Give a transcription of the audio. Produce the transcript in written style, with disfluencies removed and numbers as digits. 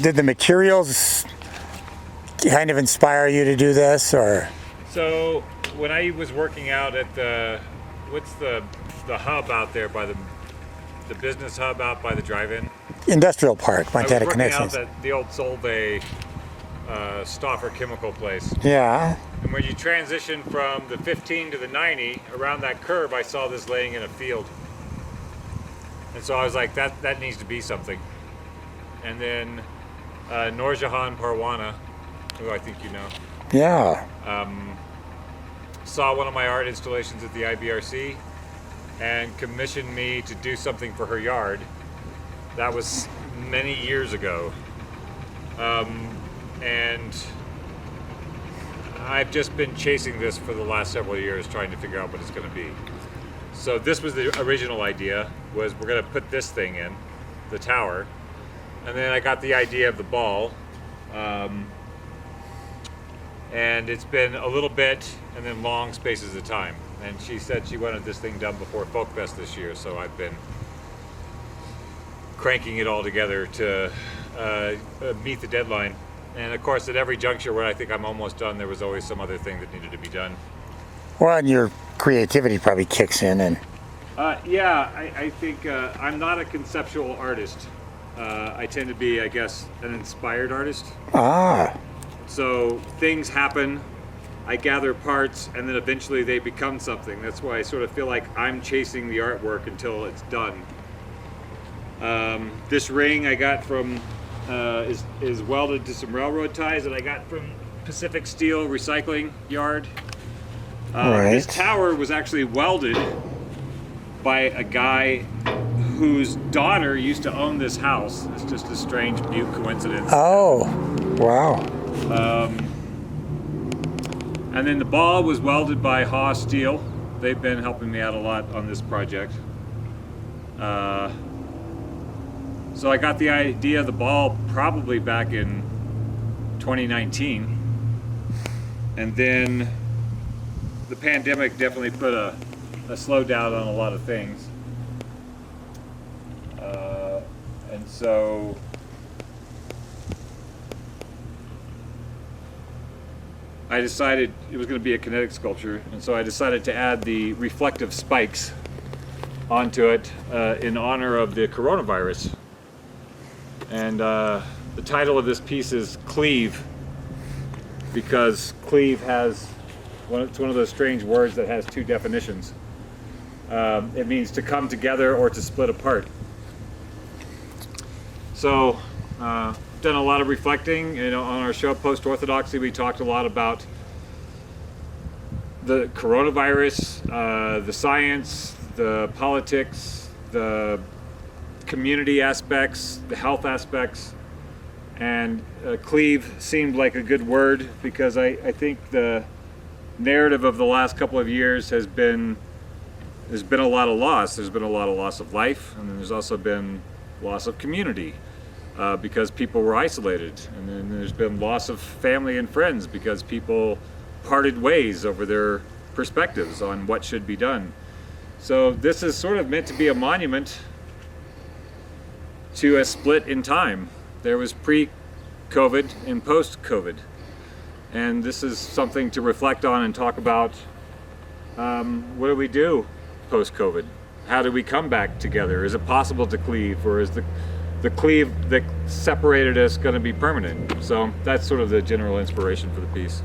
Did the materials kind of inspire you to do this, or? So when I was working out at what's the hub out there by the business hub out by the drive-in? Industrial Park, Montana Connections. I was working out at the old Solvay Stauffer chemical place. Yeah. And when you transition from the 15 to the 90, around that curve, I saw this laying in a field. And so I was like, that needs to be something. And then Noorjahan Parwana, who I think you know. Yeah. Saw one of my art installations at the IBRC and commissioned me to do something for her yard. That was many years ago. And I've just been chasing this for the last several years, trying to figure out what it's going to be. So this was the original idea, was we're going to put this thing in, the tower. And then I got the idea of the ball. And it's been a little bit and then long spaces of time. And she said she wanted this thing done before Folk Fest this year, so I've been cranking it all together to meet the deadline. And of course, at every juncture where I think I'm almost done, there was always some other thing that needed to be done. Well, and your creativity probably kicks in. And yeah, I think I'm not a conceptual artist. I tend to be, I guess, an inspired artist. Ah. So things happen, I gather parts, and then eventually they become something. That's why I sort of feel like I'm chasing the artwork until it's done. This ring I got from, is welded to some railroad ties that I got from Pacific Steel Recycling Yard. Right. This tower was actually welded by a guy whose daughter used to own this house. It's just a strange, mute coincidence. Oh, wow. And then the ball was welded by Haw Steel. They've been helping me out a lot on this project. So I got the idea of the ball probably back in 2019. And then the pandemic definitely put a slowdown on a lot of things. And so I decided it was going to be a kinetic sculpture, and so I decided to add the reflective spikes onto it in honor of the coronavirus. And the title of this piece is Cleave, because cleave has, it's one of those strange words that has two definitions. It means to come together or to split apart. So, done a lot of reflecting. You know, on our show Post Orthodoxy, we talked a lot about the coronavirus, the science, the politics, the community aspects, the health aspects, and cleave seemed like a good word, because I think the narrative of the last couple of years has been, there's been a lot of loss. There's been a lot of loss of life, and then there's also been loss of community. Because people were isolated, and then there's been loss of family and friends because people parted ways over their perspectives on what should be done. So this is sort of meant to be a monument to a split in time. There was pre-COVID and post-COVID, and this is something to reflect on and talk about. What do we do post-COVID? How do we come back together? Is it possible to cleave, or is the cleave that separated us going to be permanent? So that's sort of the general inspiration for the piece.